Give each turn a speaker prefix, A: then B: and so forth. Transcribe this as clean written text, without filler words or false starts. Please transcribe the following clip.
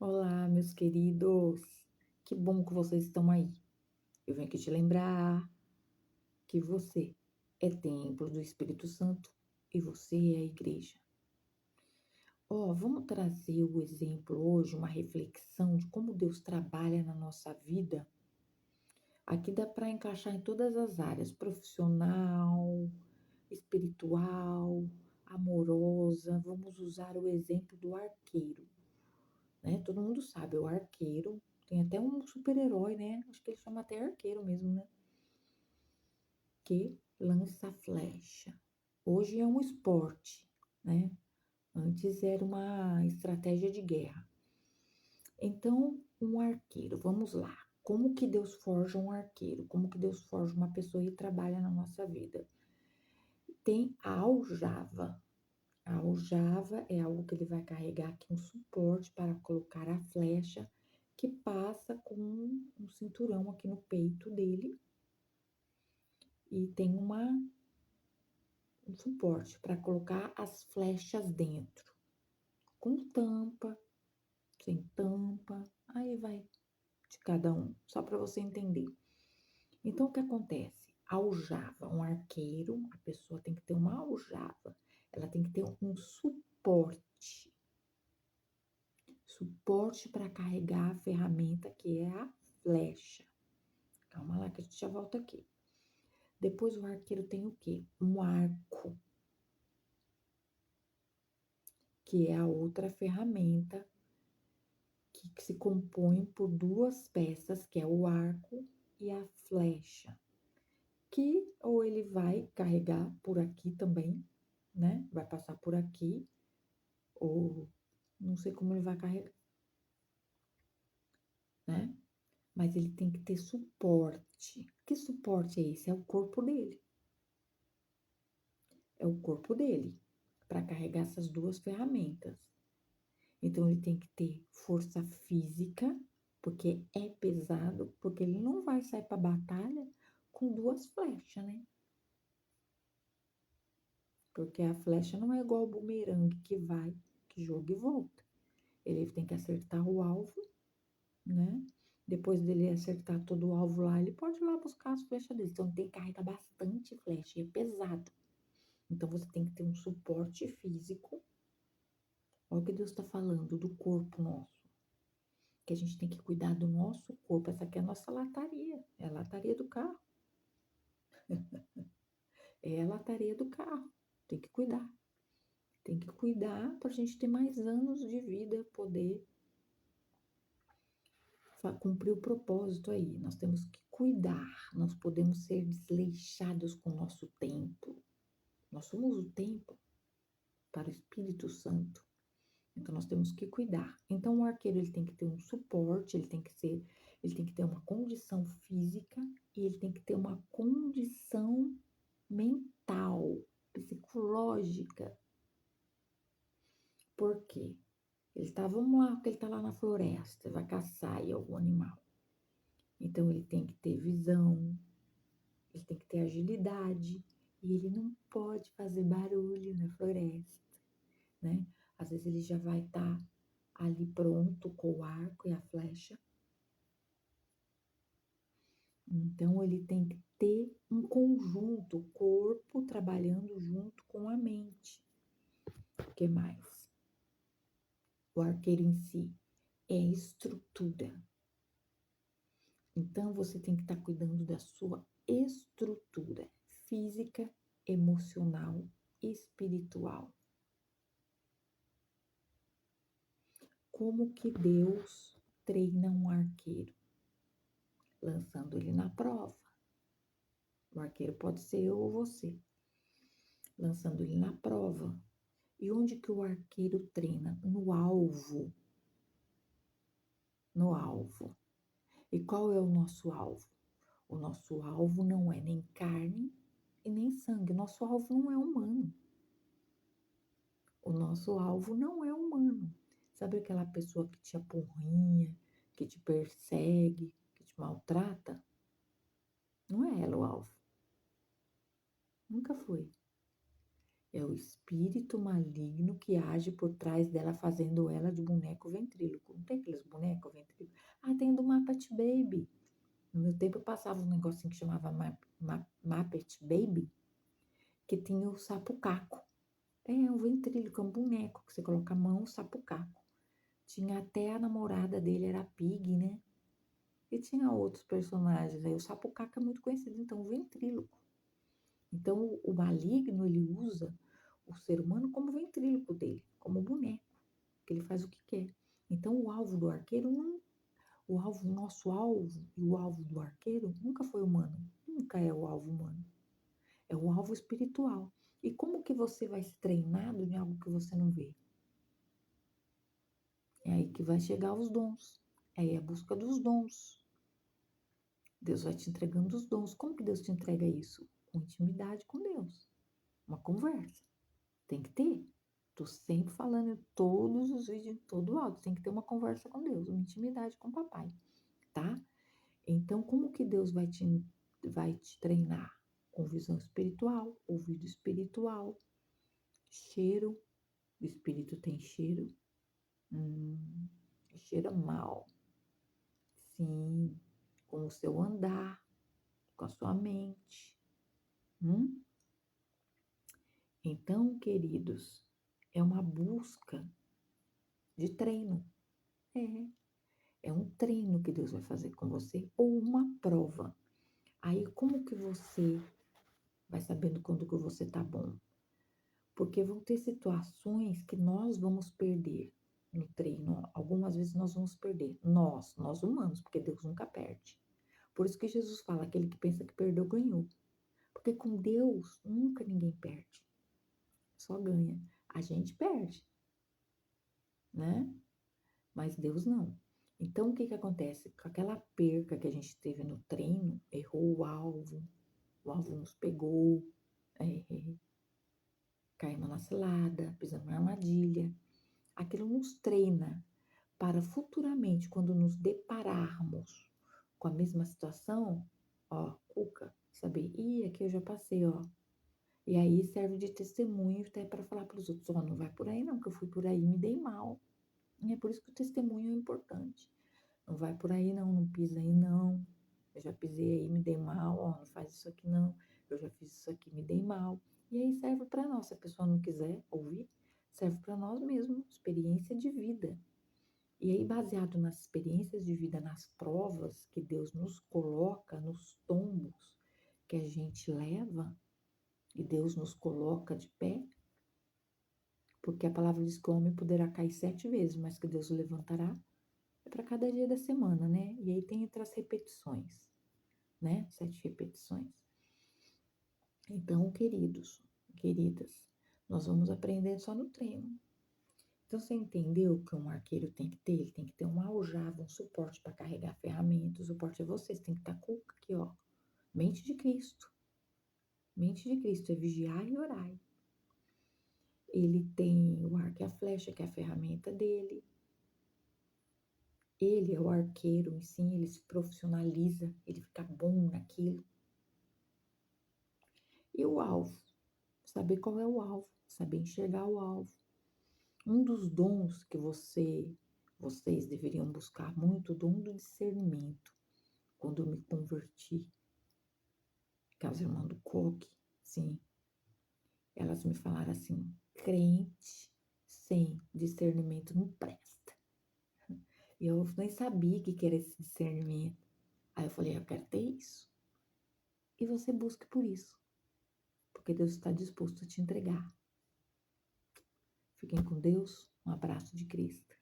A: Olá, meus queridos. Que bom que vocês estão aí. Eu venho aqui te lembrar que você é templo do Espírito Santo e você é a igreja. Vamos trazer o exemplo hoje, uma reflexão de como Deus trabalha na nossa vida. Aqui dá para encaixar em todas as áreas: profissional, espiritual, amorosa. Vamos usar o exemplo do arqueiro, né? Todo mundo sabe, o arqueiro tem até um super-herói, né? Acho que ele chama até arqueiro mesmo, né? Que lança flecha. Hoje é um esporte, né? Antes era uma estratégia de guerra. Então, um arqueiro, vamos lá. Como que Deus forja um arqueiro? Como que Deus forja uma pessoa e trabalha na nossa vida? Tem a aljava. A aljava é algo que ele vai carregar aqui, um suporte para colocar a flecha que passa com um cinturão aqui no peito dele e tem um suporte para colocar as flechas dentro, com tampa, sem tampa, aí vai de cada um, só para você entender. Então, o que acontece? Aljava, um arqueiro, a pessoa tem que ter uma aljava, ela tem que ter um suporte para carregar a ferramenta que é a flecha. Calma lá que a gente já volta aqui. Depois o arqueiro tem o quê? Um arco, que é a outra ferramenta que se compõe por duas peças, que é o arco e a flecha, que ou ele vai carregar por aqui também, né? Vai passar por aqui, ou não sei como ele vai carregar, né? Mas ele tem que ter suporte. Que suporte é esse? É o corpo dele. É o corpo dele para carregar essas duas ferramentas. Então ele tem que ter força física, porque é pesado, porque ele não vai sair para batalha com duas flechas, né? Porque a flecha não é igual o bumerangue que vai, que joga e volta. Ele tem que acertar o alvo, né? Depois dele acertar todo o alvo lá, ele pode ir lá buscar as flechas dele. Então tem que carregar bastante flecha, e é pesado. Então você tem que ter um suporte físico. Olha o que Deus está falando do corpo nosso. Que a gente tem que cuidar do nosso corpo. Essa aqui é a nossa lataria. É a lataria do carro. É a lataria do carro. Tem que cuidar. Tem que cuidar para a gente ter mais anos de vida, poder cumprir o propósito aí. Nós temos que cuidar. Nós podemos ser desleixados com o nosso tempo. Nós somos o tempo para o Espírito Santo. Então nós temos que cuidar. Então o arqueiro ele tem que ter um suporte, ele tem que ter uma condição física e ele tem que ter uma condição mental, psicológica. Por quê? Vamos lá, porque ele tá lá na floresta, vai caçar aí algum animal. Então ele tem que ter visão, ele tem que ter agilidade e ele não pode fazer barulho na floresta, né? Às vezes ele já vai estar ali pronto com o arco e a flecha. Então ele tem que ter um conjunto, o corpo trabalhando junto com a mente. O que mais? O arqueiro em si é estrutura. Então você tem que estar cuidando da sua estrutura física, emocional, espiritual. Como que Deus treina um arqueiro? Lançando ele na prova. O arqueiro pode ser eu ou você. Lançando ele na prova. E onde que o arqueiro treina? No alvo. No alvo. E qual é o nosso alvo? O nosso alvo não é nem carne e nem sangue. Nosso alvo não é humano. O nosso alvo não é humano. Sabe aquela pessoa que te apurrinha, que te persegue, que te maltrata? Não é ela o alvo. Nunca foi. É o espírito maligno que age por trás dela, fazendo ela de boneco ventríloco. Não tem aqueles passava um negocinho que chamava Muppet Baby, que tinha o sapo caco. É um ventríloco, é um boneco que você coloca a mão, o sapo caco. Tinha até a namorada dele, era a Pig, né? E tinha outros personagens aí. O sapo caco é muito conhecido, então, o ventríloco. Então, o maligno, ele usa o ser humano como ventríloco dele, como boneco, que ele faz o que quer. Então, o alvo do arqueiro não. O nosso alvo e o alvo do arqueiro nunca foi humano, nunca é o alvo humano, é o alvo espiritual. E como que você vai ser treinado em algo que você não vê? É aí que vai chegar os dons, é aí a busca dos dons. Deus vai te entregando os dons. Como que Deus te entrega isso? Com intimidade com Deus, uma conversa. Tem que ter. Tô sempre falando em todos os vídeos, em todo o áudio, tem que ter uma conversa com Deus, uma intimidade com o papai, tá? Então, como que Deus vai te treinar? Com visão espiritual, ouvido espiritual, cheiro. O espírito tem cheiro. Cheira mal. Sim. Com o seu andar, com a sua mente. Então, queridos, é uma busca de treino. É um treino que Deus vai fazer com você ou uma prova. Aí, como que você vai sabendo quando que você tá bom? Porque vão ter situações que nós vamos perder no treino. Algumas vezes nós vamos perder. Nós humanos, porque Deus nunca perde. Por isso que Jesus fala, aquele que pensa que perdeu, ganhou. Porque com Deus, nunca ninguém perde. Só ganha. A gente perde, né? Mas Deus não. Então, o que que acontece? Com aquela perca que a gente teve no treino, errou o alvo nos pegou, é, caímos na cilada, pisamos na armadilha. Aquilo nos treina para futuramente, quando nos depararmos com a mesma situação, ó, cuca, saber, aqui eu já passei, ó. E aí serve de testemunho até para falar para os outros, ó, não vai por aí não, que eu fui por aí e me dei mal. E é por isso que o testemunho é importante. Não vai por aí não, não pisa aí não. Eu já pisei aí, me dei mal, ó, não faz isso aqui não. Eu já fiz isso aqui, me dei mal. E aí serve para nós, se a pessoa não quiser ouvir, serve para nós mesmos, experiência de vida. E aí, baseado nas experiências de vida, nas provas que Deus nos coloca, nos tombos que a gente leva, e Deus nos coloca de pé, porque a palavra diz que o homem poderá cair 7 vezes, mas que Deus o levantará, é para cada dia da semana, né? E aí tem entre as repetições, né? 7 repetições. Então, queridos, queridas, nós vamos aprender só no treino. Então, você entendeu que um arqueiro tem que ter? Ele tem que ter uma aljava, um suporte para carregar ferramentas. O suporte é você, você tem que estar com aqui, ó. Mente de Cristo. Mente de Cristo é vigiar e orar. Ele tem o arco e a flecha, que é a ferramenta dele. Ele é o arqueiro em si, ele se profissionaliza, ele fica bom naquilo. E o alvo? Saber qual é o alvo, saber enxergar o alvo. Um dos dons que vocês deveriam buscar muito, o dom do discernimento. Quando eu me converti, aquelas irmãs do coque, sim, elas me falaram assim, crente sem discernimento não presta. E eu nem sabia o que era esse discernimento. Aí eu falei, eu quero ter isso. E você busque por isso, porque Deus está disposto a te entregar. Fiquem com Deus, um abraço de Cristo.